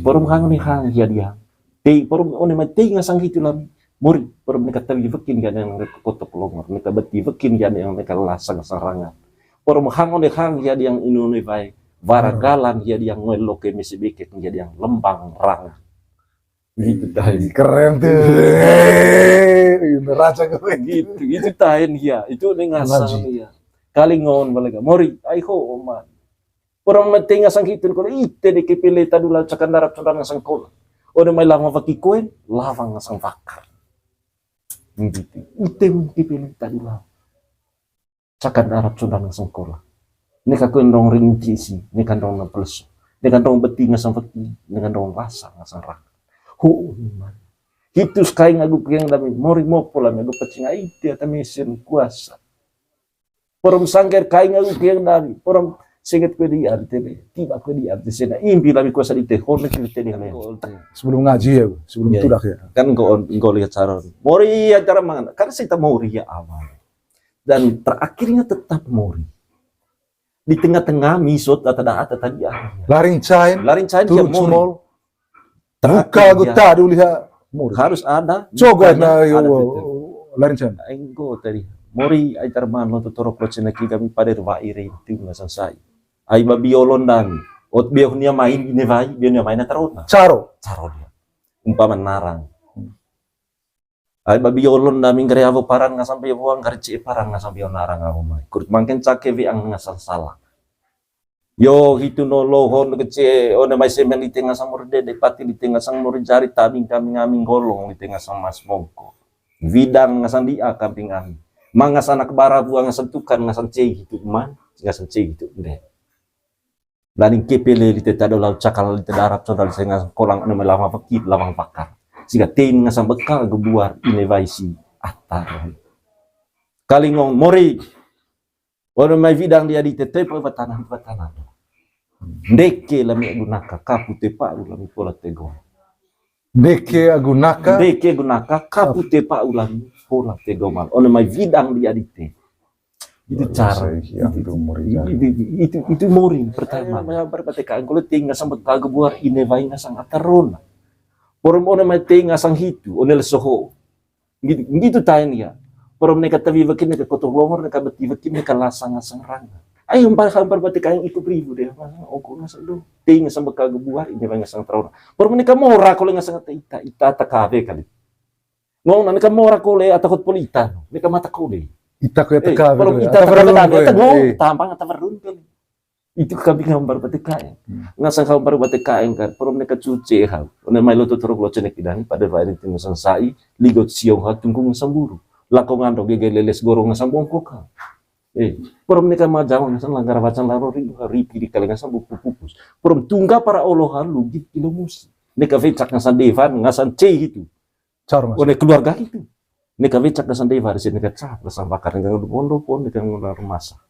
Porom hang ni hang dia. Tei porom one mai tei ngasang hitu lam. Mori porom nika tabi vekin ga yang kotok longor. Nika beti vekin ga yang nika lasang sarangan. Porom hang one hang dia yang inune vai. Varagalan dia yang ngeloke misi bikin jadi yang lembang rang. Gitu tahin. Keren tuh. Neraca gue gitu. Itu tahin dia. Itu ngasang dia. Kali ngon balik. Mori aiho oman. Orang mati ngasang hitun ko ite de kipile tadula cakan darap cakan ngasang ko. Ode mai lama vakikoen, lawang ngasang vakar. Gitu. Ite kipile tadula. Cakan darap cakan ngasang ko. Ini kakun dong rinci sih, ini kan dong naples. Ini kan dong beti ngasang vaki, ini kan dong rasa ngasang rak. Man. Itu sekai ngagu yang dami mori mopola ngagu pacing ite ata mesin kuasa. Porom sangger kai ngagu yang dami, porom singet ko di arte tiba ko di arte sena impi lami kuasa di tehon ke di halen. Sebelum ngaji ya, sebelum tudak ya. Kan engkau lihat saron. Mori ya cara mangan, karena kita mori ya awal. Dan terakhirnya tetap mori. Di tengah-tengah misot atau tadi laring cain dia mori. Buka guta dulu lihat mori. Harus ada. Coba na laring cain. Engkau tadi. Mori ay tarman lo torok lo cenaki kami pada waire itu ngasan sai. Ay babiolon dan ot biar dia main ini vai, biar dia main terus. Caro dia. Umpama narang. Ay babiolon da ming kreavo parang nga sampai buang karci parang nga sampai narang ako mai. Kurt mangken cake vi ang ngasal salah. Yo hitu no lohon kece ona mai semen di tengah sang morde de pati di tengah sang morde jari tabing kami ngaming golong di tengah sang mas mongko. Vidang ngasang dia kamping kami. Mangas anak bara buang sentukan ngasan cei gitu man ngasan cei gitu deh laning kepele di tetado laut cakal di darat sodal sengas kolang anu lama pakit lawang pakar siga tein ngasan bekal gebuar inevaisi atar kalingong mori orang mai vidang dia di tetep batanan ndeke lami gunaka kapute pa ulami pola tego deke agunaka kapute pa ulami pola tegomal ono mai vidang dia dite itu cara itu mori pertama maya berbatekaan kalau tinggal sampai kagak buar inevai ngasang atarona porom ono mai tinggal sang hitu onel soho gitu tain ya porom neka tavi vakin neka kotor longor neka beti vakin neka lasang ngasang ranga ayo hambar batekaan itu pribu deh ongko ngasang do tinggal sampai kagak buar inevai ngasang atarona porom neka mora kalau ngasang ita takave kali ngong na nika mora kole atakot polita nika mata kole ita ko taka pero ita ngong tampang atavarun kali itu kami gambar batikain ngasang gambar batikain kan pero nika cuci ha ona mai loto torok loce nek idani pada vai tin ngasang sai ligot siong ha tunggung samburu lako ngando gege leles gorong ngasang bongkok ka pero nika majang ngasang langgar bacan laro ripi di kali ngasang pupus pero tungga para olohan lu git kilomus nika vecak ngasang devan ngasang cei itu Caro oleh keluarga itu. Ini kami cak kesan dewa di sini kecap bersama bakar dengan bondo pun dengan ngular masa.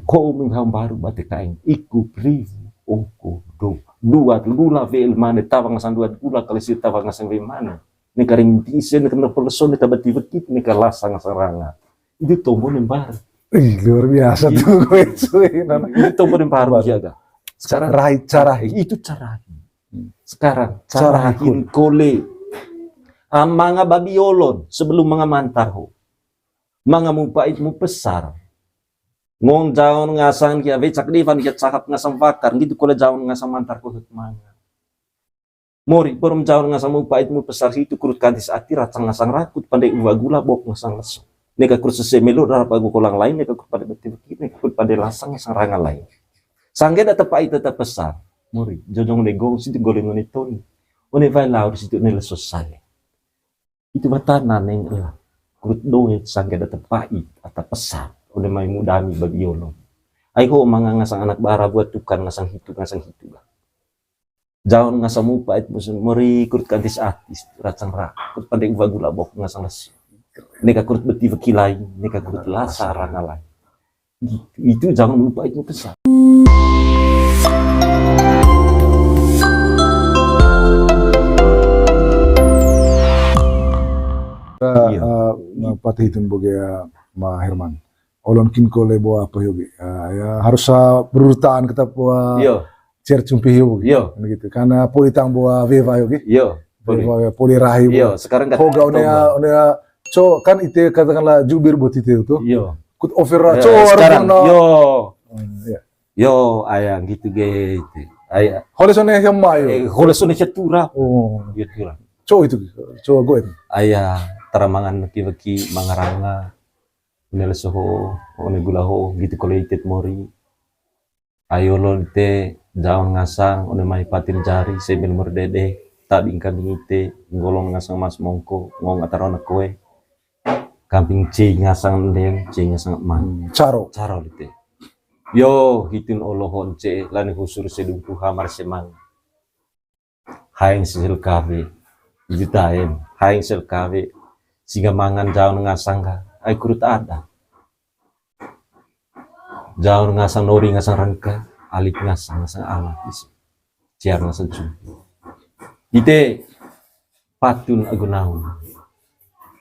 Kau mengham baru batik kain iku privu ongko do dua gula vel mana tawang ngasan dua gula kali si tawang ngasan vel mana. Ini karing tisen kena person kita beti bekit ini kalasang saranga. Itu tombol yang baru. Luar biasa tuh gue itu tombol yang baru jaga. Sekarang cara itu cara. Sekarang cara kole mga babiolon sebelum mga mantarho mga mupait mo pesar ngong jaon ngasang kia vecak divan kia cakap ngasang vakar gitu kole jaon ngasang mantar ko mga mori porom jaon ngasang mupait mo pesar itu kurut kantis ati racang ngasang rakut pandai uwa gula bok ngasang leso neka kurut sesemelo darap agu kolang lain neka kurut pandai betul neka kurut pandai lasang ngasang ranga lain sangge data pai tetap pesar mori jojong negong situ goleng nitoni one vai laut situ nela sosai itu batanan yang kurut doet sangga data pai atau pesar oleh mai mudami babiolong aiho mga ngasang anak bara buat tukang ngasang hitu jaon ngasang mupait musun mori kurut kantis atis racang rak kurut pandai uwa gula bok ngasang lesi neka kurut beti vakilai neka kurut lasa rangalai itu jangan lupa itu pesar. Patih itu boga Ma Herman. Olon kin ko lebo apa yogi. Ya harus berurutan kita cer cumpihiu Yo. gitu. Karena poli tambua veva yo gitu. Yo. Boleh. Veva poli rahi. Yo, sekarang Hoga onea kan ite katakanlah jubir buat itu tuh. Yo. Kut offer Ya, sekarang yo ayang gitu gitu. Ayah. Holes onea yang mayo. Kalau sudah cetura. Oh, Gitu lah. itu. Gue itu. Ayah teramangan baki mangaranga. Nela soho, one gulaho gitu kalau itet mori. Ayo lo te daun ngasang, one mai patin jari sebel merdede. Tak bingkan ite ngolong ngasang mas mongko ngong atarona koe. Kamping C ngasang ndeng, C ngasang man. Caro. Caro lite. Yo hitin olohon C lani husur sedungku hamar semang. Haing sel kafe. Jutain, haing sel kafe. Singa mangan daun ngasang ka. Ay kurut ada. Daun ngasang nori ngasang rangka. Alik ngasang alat. Ciar ngasang cumpi. Ite patun agunaun.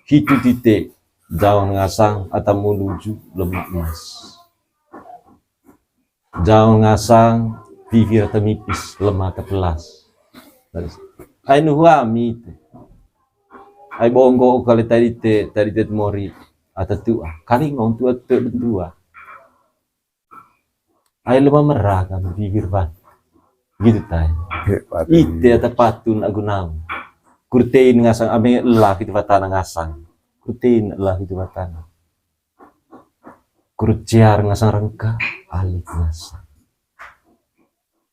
Hitu tite daun ngasang atau menuju lemak emas. Daun ngasang bibir temipis lemah tepelas. Ay nuhami ite. Ay bongo kali tadi te mori atau tua. Kali ngong tua. Ay lemah merah kan bibir ban. Gitu tay. Ite atau patun agunam. Kurtein ngasang ame lah itu batana ngasang. Kurtein lah itu batana. Kurciar ngasang rengka alik ngasang.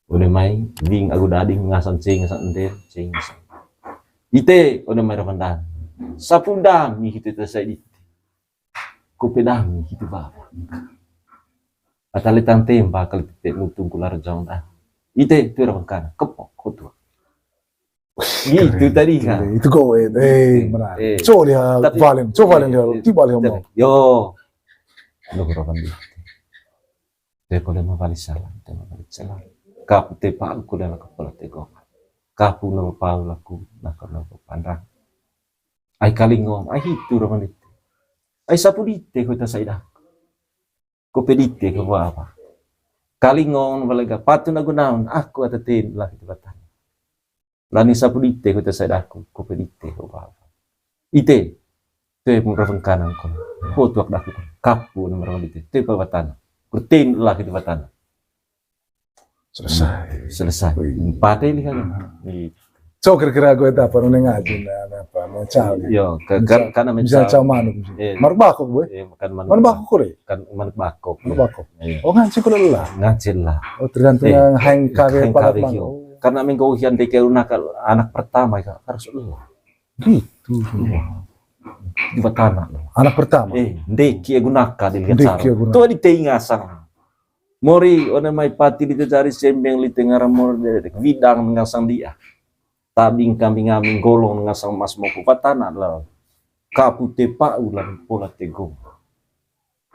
Udah main ding agu dading ngasang cing ngasang ender cing ngasang. Ite udah main ramandan. Sapundami gitu saya ite. Kupedami gitu bapa. Atalitan tempa kalau tite nutung kular jauh dah. Ite itu ramankan kepok kotor. Gitu tadi kan. Itu gue. Menarik. Coba dia valen. Coba valen dia. Tiba dia mau. Yo. Lo raman di. Te kalau mau balik salam. Kapu te pau kuda nak kepala te gong. Kapu nama pau laku nak pandang. Ai kalingom, ai hitu raman itu. Ai sapu dite ko ta saida. Ko pedite ko apa. Kalingom balaga patu na gunaon aku atatin lah itu batan. Lani sapu dite ko ta saida ko pedite ko apa. Ite te pun ravan kanan ko. Ko tuak dak kapu na raman itu. Te pa batan. Kurtin lah itu batan. Selesai. Pate lihat. So kira-kira gue apa nune ngaji na apa mau caw. Yo, karena bisa caw manu. Mark bakok gue. Kan manu bakok kore. Kan manu bakok. Manu bakok. Oh ngaji kula lah. Ngaji lah. Oh tergantung hang kawe palapang. Karena minggu ujian DKU nakal anak pertama ya harus Allah. Gitu. Di batana. Anak pertama. Deki gunaka dilihat cara. Tuh di tengasang. Mori ona mai pati dicari sembeng li tengara mor widang ngasang dia. Tabing kambing amin golong ngasang mas moku patana lah. Kapu te pa ulan pola tego.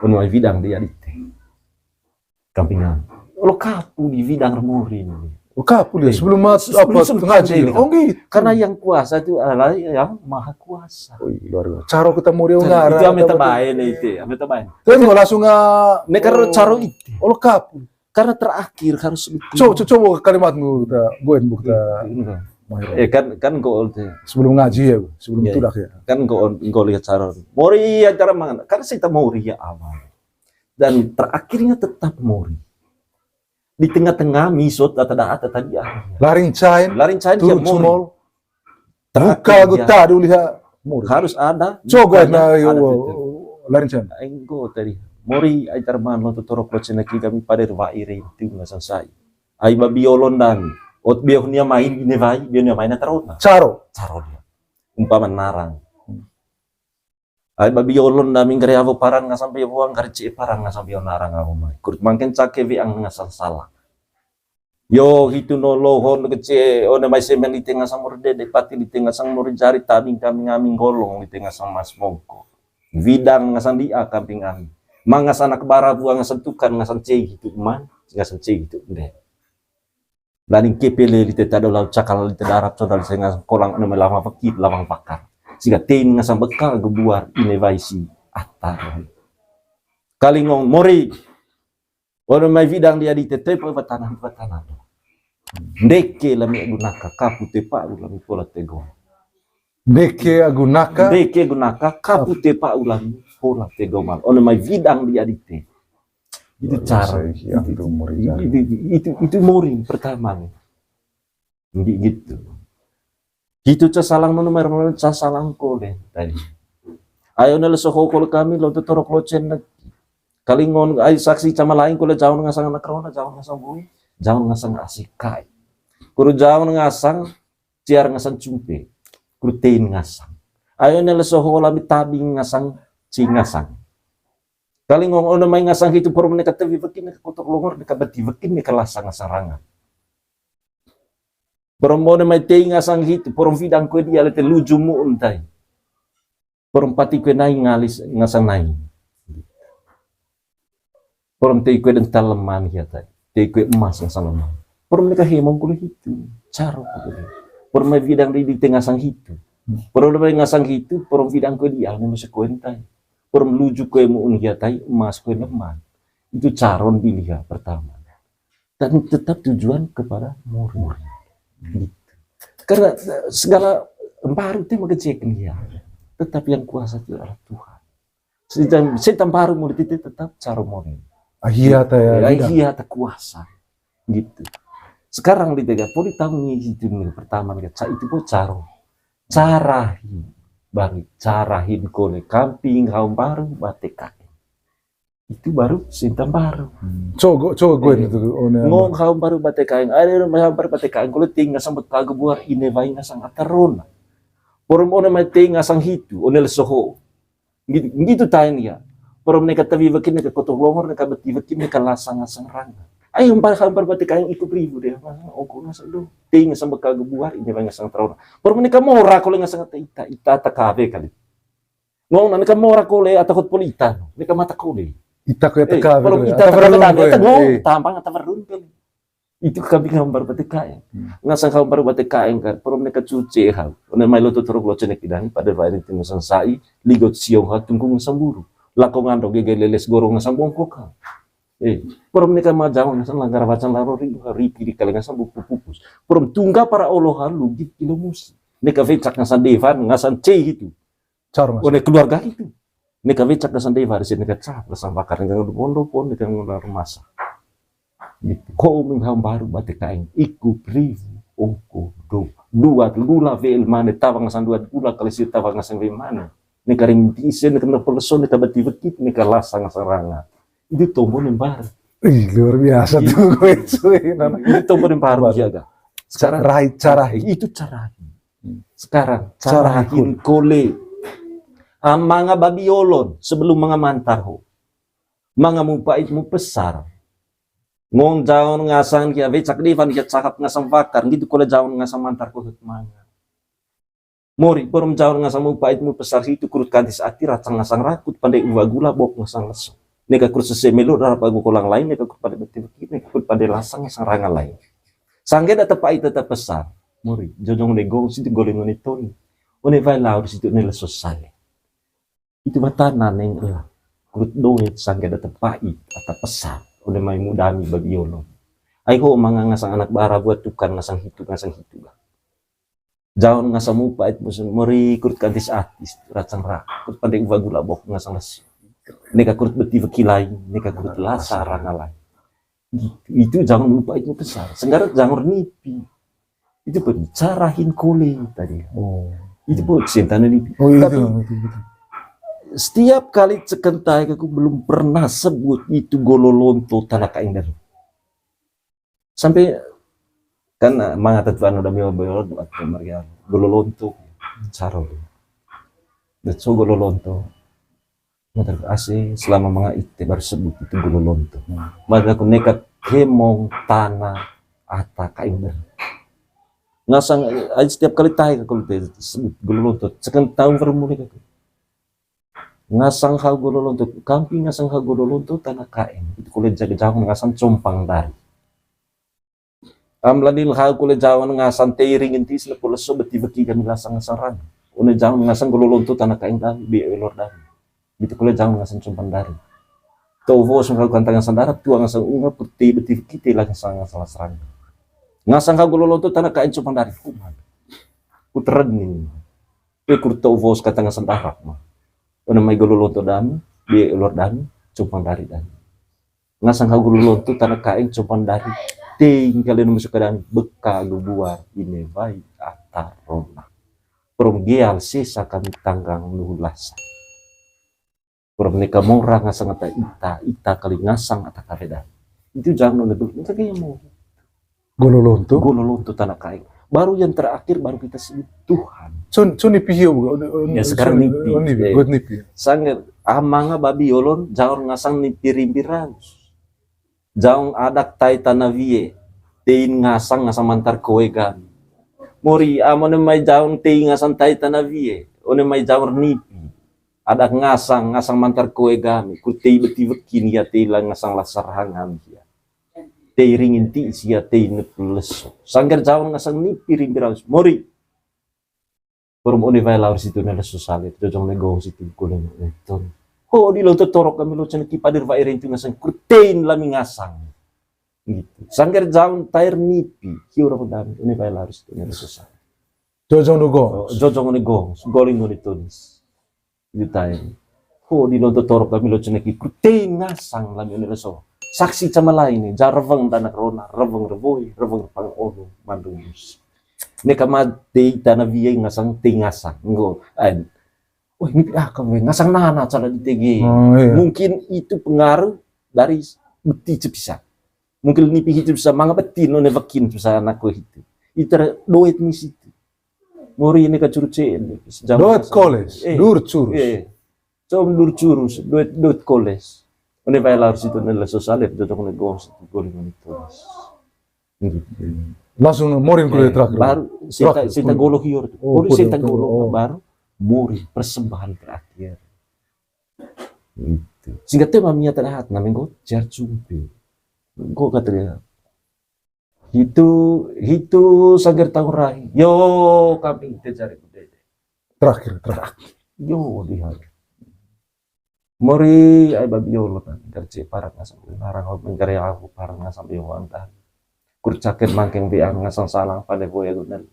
Ono ai vidang dia dite. Kambing amin. Lo kapu di vidang remori ini. Oh kapu dia sebelum ngaji. Oh gitu. Karena yang kuasa itu adalah yang maha kuasa. Oh luar biasa. Caro ketemu dia ngara. Itu ame tabain itu, ame tabain. Tapi nggak langsung karena caro itu. Oh kapu. Karena terakhir harus coba kalimatmu kita buat bukta. Kan kau sebelum ngaji ya, sebelum itu dah ya. Kan kau lihat cara mori ya cara mangan. Karena kita mori ya awal dan terakhirnya tetap mori. Di tengah-tengah misot atau tadi laring cain dia mori. Buka gota dulu lihat mori. Harus ada. Coba na laring cain. Engko tadi mori ay tarman lo tutorok lo cenaki kami pada waire itu nggak selesai. Ay babiolon dan ot biar dia main ini vai, biar dia main terus. Caro dia. Umpama narang. Ay babiolon na minggre avo parang nga sampai buang karci parang nga sampai narang avo mai. Kurut mangken cake vi ang ngasal salah. Yo hitu no lohon kece ona mai semen di tengah samur dede pati di tengah samur jari tabing kami ngaming golong di tengah sang mas mongko. Vidang ngasang dia kamping kami. Mangas anak bara buang ngasentukan ngasan cegi gitu man, ngasan cegi gitu deh. Laning kepele li teta do laut cakal li darat so dal sengas kolang anu lama pakit lawang pakar. Siga tin ngasang bekal gebuar inevaisi atar. Kalingong mori. Ono mai vidang dia di tete pa tanah. Ndeke lami gunaka kapute pa ulami pola tego. Ndeke agunaka. Ndeke gunaka kapute pa ulami pola tego mal. Ono mai vidang di adite. Itu cara. Itu mori pertama nih. Gitu. Gitu ca salang no nomor ca salang kole tadi. Ayo nela soho kole kami lo torok lo chen kalingon ay saksi cama lain kole jauh ngasang anak rona jauh ngasang bui jauh ngasang asikai. Kuru jauh ngasang ciar ngasang cumpe. Kuru tein ngasang. Ayo nela soho lami tabing ngasang cingasang. Kalingon ono mai ngasang itu por mereka tevi bekin kotok longor mereka beti bekin mereka lasang sarangan. Perempuan mai tei ngasang hitu, porom vidang kue dia lete luju mu untai. Porom pati kue nai ngalis ngasang nai. Porom tei kue dan taleman ya tai. Tei kue emas ngasang lemah. Porom mereka hemong kule hitu, caro kule. Porom mai vidang di tengah sang hitu. Porom mai ngasang hitu, porom vidang kue dia ne masih kue entai. Porom luju kue mu un ya tai, emas kue lemah. Itu caron dilihat pertama. Dan tetap tujuan kepada muri. Gitu. Karena segala baru itu mengecekan dia, tetap yang kuasa itu adalah Tuhan. Setan baru murid itu tetap cara moral. Ahia tak kuasa, gitu. Sekarang di tiga poli tahun ini itu pertama itu pun carahin baru carahin kole kamping kaum baru batekai. Itu baru sintam baru. Coba gue itu. Ngong kaum baru batekain, ada kaum baru batekain. Kalau tinggal sampai kagak buar ini bayi ngasang atarona. Porom ona mai tinggal ngasang hitu, onel soho. Gitu tain ya. Porom neka tabi bakin neka kotor longor neka beti bakin neka lasang ngasang ranga. Ayo kaum baru batekain ikut ribu deh. Ongko ngasang do. Tinggal sampai kagak buar ini bayi ngasang atarona. Porom neka mora kalau ngasang ita takabe kali. Ngong neka mora kole atakot polita, neka mata kole. Ita kaya teka. Kalau kita tahu tampang atau beruntung itu kami gambar batekai. Ngasang gambar batekai kan. Pero mereka cuci hal. Ona mai loto torok lo cenek dan pada bayi itu ngasang sai ligot siong hat tunggu ngasang buru. Lakongan do gege leles gorong ngasang bongkok. Pero mereka majang ngasang langgar bacan laro ripi di kalangan ngasang buku pupus. Pero tungga para olohan lu di kilo musi. Mereka fecak ngasang devan ngasang c itu. Ona keluarga itu. Nika vicak nasan deva di sini kecap nasan bakar dengan bondo pon dengan rumasa. Kau mengham baru batik kain iku privu ongko do dua gula vel mane tawang nasan dua gula kali si tawang nasan vel mane. Nika rinti isen nika pelson nika bati bekit nika lasang saranga. Itu tombol yang baru. Luar biasa tuh gue cuy. Itu tombol yang baru jaga. Sekarang cara itu cara. Sekarang cara kole. Mga babiolon sebelum mga mantarho. Mga mupait mo pesar. Ngong jaon ngasang kia vecak divan kia cakap ngasang bakar. Gitu kole jaon ngasang mantar ko hut mga. Mori porom jaon ngasang mupait mo pesar itu kurut kantis ati racang ngasang rakut pandai uwa gula bok ngasang leso. Neka kurut sesemelo darah pagu kolang lain neka kurut pandai betul neka kurut pandai lasang ngasang ranga lain. Sangge data pai tetap pesar. Mori jojong legong situ goleng nitoni. One vai lau situ nela sosale. Itu matanan yang kurut doit sangga data pai atau pesar. Oleh mai mudami babiolo. Ai ho mga ngasang anak bara buat tukang ngasang hitu. Jaon ngasang mupait musun mori kurut kantis atis racang rak. Kurut pandai uwa gula bok ngasang les. Neka kurut beti bekilai, neka kurut lasar rangalai. Itu jangan mupait mu besar. Senggarat jangan nipi. Itu perbicarahin kole tadi. Itu pun sentana nipi. Tapi setiap kali cekentai aku belum pernah sebut itu gololonto tanah kaindan. Sampai kan mga tatuan udah mewah buat mereka gololonto caro. Dan so gololonto. Ntar asih selama mga ite baru sebut itu gololonto. Maka aku nekat hemong tanah ata kaindan. Ngasang setiap kali tahi aku sebut gololonto. Sekarang tahun bermulai aku. Ngasang hal gololonto, kamping ngasang hal gololonto tanah kain. Itu kulit jaga jauh ngasang compang dari. Amladil hal kulit jauh ngasang teiring intis na pula so beti beki kami lasang ngasang. Una jauh ngasang gololonto tanah kain dari bi elor dari. Itu kulit jauh ngasang compang dari. Tau vos ngasang kantang ngasang darat tua ngasang unga putih beti beki lagi ngasang serang. Ngasang kagulolonto tanah kain cuma dari kuman. Utrenin. Kurto vos kata ngasang tarap mah. Ona may gulolonto dami, di ulor dami, cuma dari dami. Ngasang kagulolonto tanah kain cuma dari ting kalian masuk ke dami beka gubuar ini baik atarona. Perumgial sisa kami tanggang lulasa. Perumnika murah ngasang ata ita kali ngasang ata karedan. Itu jangan dulu. Itu kayak mau. Gololonto tanah kain. Baru yang terakhir baru kita sebut Tuhan. Sun nipihiyo Ya sekarang nipi. God nipi. Sangat amanga babi yolon jaur ngasang nipi rimbiran. Jaung adak tai tanah vie. Tein ngasang mantar kowe gami. Mori amone may jaung tein ngasang tai tanah vie. One may jaur nipi. Adak ngasang mantar kowe gami. Kutei beti vekin ya tei lang ngasang lasarhangan ya. Tei ringin ti sia tei nepleso. Sanggar jaun ngasang nipi rimbiran. Mori. Perum oni vai laur situ nela sosalit. Jojong nego situ kulen itu. Oh di lo torok kami lo ceneki padir vai rentu ngasang kurtein lami ngasang. Gitu. Sanggar jaun tair nipi. Hiura pedami. Oni vai laur situ nela sosalit. Jojong nugo. Jojong nego. Goling oni tunis. Ditain. Oh di lo torok kami lo ceneki kurtein ngasang lami oni leso. Saksi sama lain nih, jarveng tanah rona, reveng revoi, reveng pang ono, mandungus. Ini kamad di tanah via ngasang tingasang, ngo, oh ini kamu ngasang nana cara di TG. Iya. Mungkin itu pengaruh dari beti bisa. Mungkin ini itu bisa manga beti no nevakin bisa anakku itu. Itu doet misi itu. Mori ini kacurce. Doet koles, dur curus. Coba dur curus, doet koles. Oni vai laur situ nella sosalet jojong negos itu goling itu. Langsung morin kulit terakhir. Baru kita golo hior. Baru kita golo baru muri persembahan terakhir. Itu. Sehingga tema mia terlihat namanya jar cumpi. Go kata itu sagar tahu rai. Yo kami kita cari budaya. Terakhir. Yo lihat. Mori ay babiolo kan kerja parang ngasang parang mengkarya aku parang ngasang biwanta kurcaket mangkeng biang ngasang salang pada boya gunel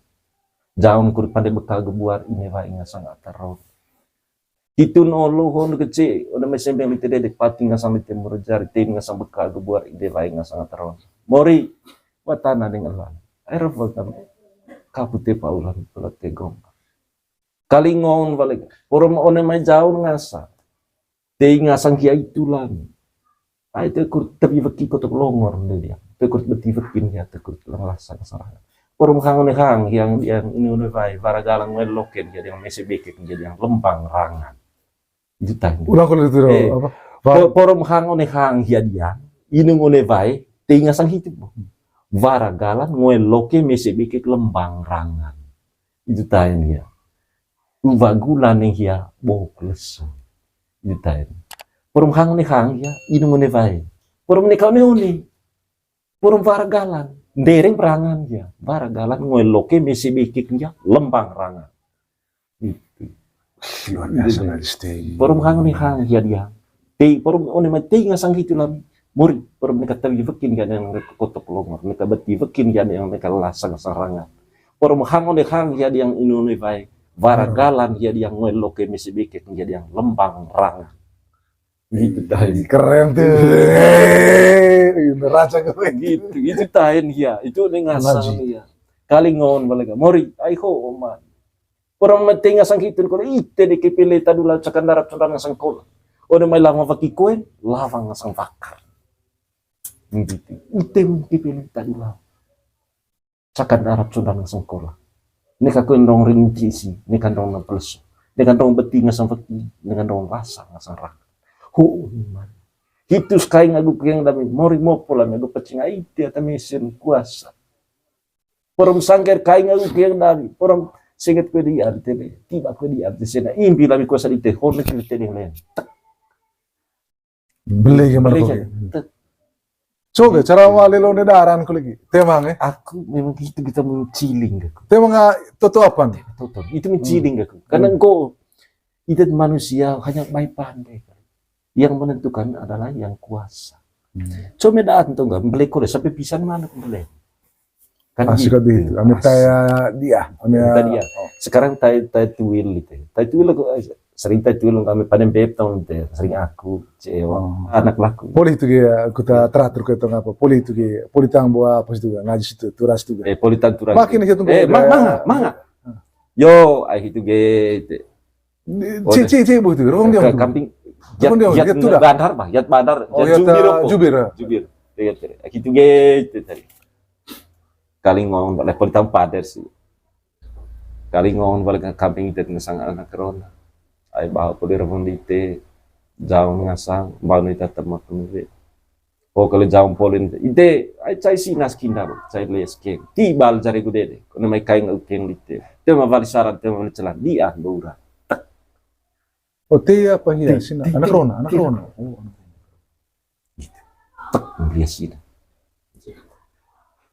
jaun kur pada bekal gebuar ini vai ngasang atarot itu nolo hon kecil udah mesin yang itu dedek pati ngasang di timur jari tim ngasang bekal gebuar ini vai ngasang atarot mori watana dengan lan air voltam kapute paulan pelat tegong kalingon balik orang one mai jaun ngasang Tei ngasang kia itu lang. Ay tekurt tapi veki kotok longor dia. Tekurt beti vekin ya tekurt lang lasang sarang. Orang hang yang ini udah vai varagalang meloken jadi yang mesi bekek jadi yang lempang rangan. Itu tang. Ulang kulit itu apa? Porom hang ya dia. Ini ngone vai tei ngasang hidup. Varagalang meloken mesi bekek lempang rangan. Itu tang ya. Uvagulan ya bokles. Ditain. Purum hang ni hang ya, inu ngone vai. Purum ni kau ni. Purum varagalan, dereng perangan ya. Varagalan ngoeloke mesi bikik ya, lembang rangan. Itu. Luar biasa nanti. Purum hang ni hang ya dia. Tei purum one mati ngasang gitu lami. Muri purum ni kata bikin kan yang kotok longor. Mereka beti bikin kan yang mereka lasang sarangan. Purum hang ni hang ya yang inu ni vai. Varagalan jadi yang ngeloke mesi bikik jadi yang lembang rangan. Gitu tahin. Keren tuh. Neraca gue Gitu, itu tahin ya. Itu ngasang ya. Kali ngon balik. Mori, aiho oman. Orang mati ngasang hitun ko ite di kipili tadula cakan darap curang ngasang kola. Ode may lama pakikuen, lawang ngasang bakar. Gitu. Ite mo kipili tadula. Cakan darap curang ngasang kola. Ini kakuen dong ring cisi, ini kan dong napelso, ini kan dong beti ngasang peti, ini kan dong rasa ngasang rak. Man. Hitus kain aku yang dami, mori mopola aku pecing aiti atau mesin kuasa. Porom sangker kain aku yang dami, porom singet ko di arte, tiba ko di arte sena impi lami kuasa di teh, horne kita yang lain. Beli gimana? Coba cara walilo ne daran ko lagi. Temang Aku memang itu kita menciling aku. Temang toto apa? Total. Itu menciling aku. Karena engkau itu manusia hanya baik pandai. Yang menentukan adalah yang kuasa. Coba daan tuh enggak beli kore sampai pisan mana beli. Kan Asik gitu. itu. Kami tanya dia. Kita dia. Sekarang tai tuil itu. Tai tuil aku sering tai tuil kami panen beb tahun itu. Sering aku, cewek, anak laku. Poli itu ya, kita teratur ke tengah apa? Poli itu ya, poli tang buat apa itu kan? Ngaji situ, turas itu. Politan turang. Makin itu manga. Yo, ai itu ge. Cici begitu. Rong dia. Camping. Dia tuh dah. Bandar bah, Yat Bandar. Oh ya Jubir. Lihat. Itu ge itu tadi. Kali ngomong balik politan pader sih. Kali ngomong balik camping itu ngasang anak corona. Ai bawa poli rebon dite. Jauh ngasang, bawa nita temak nuwe. Oh kalau jauh polin ide, ai cai sinas kinda, cai les keng. Tibal jari gudede. Kono mai kain ukeng dite. Tema vali saran tema vali celan dia bura. Oh teh apa ya? Sina anak Rona. Tak dia sina.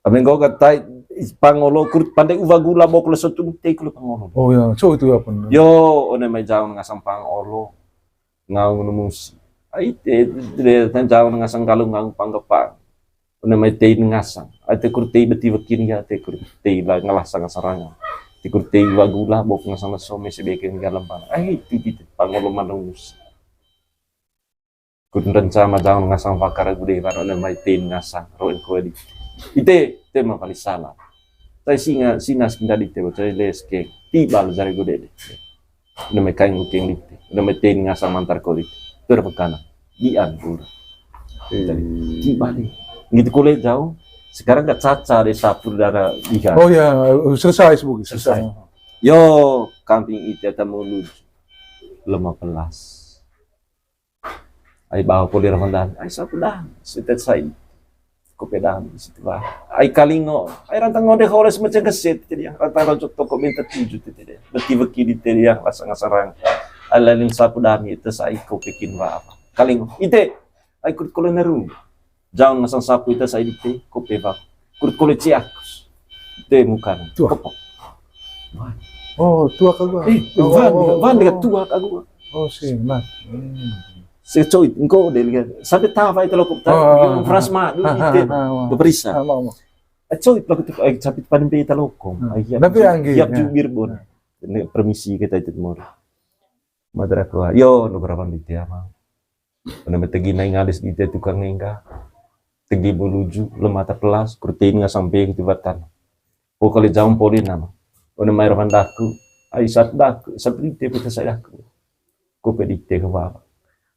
Amen go katai pangolo kurut pandai uva gula bok le sotung te kulo pangolo. Oh ya, itu apa? Yo one mai jauh ngasang pangolo. Ngau numus. Ai te tan jauh ngasang kalung ngau panggapang. One mai te ngasang. Ai te kurti beti wakin ya te kurti la ngalasang sarangan. Te kurti uva gula bok ngasang some sebagian galam pan. Ai itu pangolo manus. Kun rencana jauh ngasang pakar gude karo one mai te ngasang roen ko di. Ite tema kali salah. Saya sinas kinda dite saya les ke tibal jari gode. Udah me kain ukeng dite. Udah me ten ngasang mantar ko dite. Tur pekana. Dian pura. Tibal. Gitu kule jauh. Sekarang gak caca deh sapu darah ikan. Oh ya, selesai sebuah. Selesai. Yo, camping itu tamu menuju 15. Ay bawa poli ramandan. Ay sapu dah. Sudah saya kopedam situ lah. Ai kalingo, ai rantang ngode holes macam keset jadi rantang rojok toko minta 7 jadi. Beki-beki di tadi yang lasang-lasang. Alaling sapu dami itu saya kopekin wa apa. Kalingo, ite ai kut koleneru. Jangan ngasang sapu itu saya dite kope ba. Kut kole ciakus. Ite mukan. Kopok. Oh, tua kagua. Van dekat tua kagua. Oh, sih, nah. Secoy, engkau deh lihat. Sampai tahu itu loh kopta. Yang frasma dulu itu beperisa. Coy, kalau itu sampai pada beta lokom. Tapi anggi. Siap jubir bon. Ini permisi kita itu mau. Madra ko. Yo, no berapa di dia mah. Pernah metegi naik ngalis di dia tukang enggak. Tegi buluju, lemata pelas, kurtin nggak sampai ke tibatan. Oh kali jam poli nama. Ono mai rohandaku. Ai sat dak, seperti itu saya aku. Kope di teh ke bawah.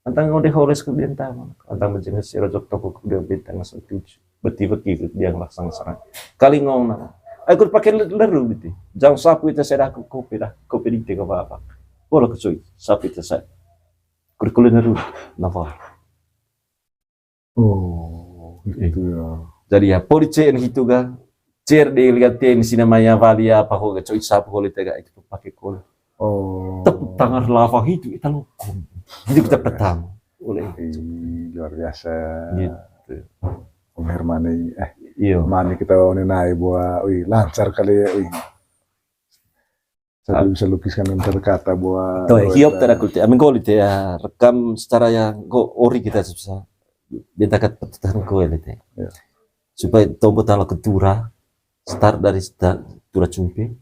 Antang ngode holes ke bentang, antang menjengas si rojok toko ke bentang ngasang 7. Beti-beti dia laksang serang. Kali ngong nama. Aku pakai leru gitu. Jang sapu itu saya aku kopi di teh ke bawah. Bola kecuy, sapu itu saya. Kurikulen leru, navar. Oh, itu ya. Jadi ya police yang itu kan. Cer dia lihat di sini namanya valia apa kok kecuy sapu holes tega itu pakai kol. Oh. Tepuk tangan lava itu lokum. Jadi kita pertama oleh luar biasa. Gitu. Om Hermani, Iya. Mani kita naik buat, lancar kali ya. Saya bisa lukiskan dengan kata-kata buat. Tuh, hiop tada kulte. Amin kau itu ya rekam secara yang kau ori kita susah. Beta kat petutan kau itu. Supaya tombol tala ketura, start dari tura cumpi,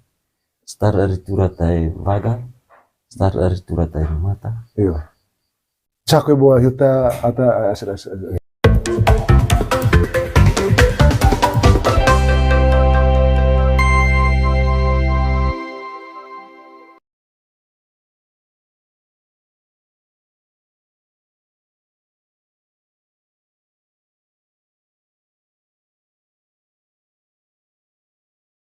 start dari tura tai vaga, start dari tura tai mata. Iya. Cakwe buat kita atau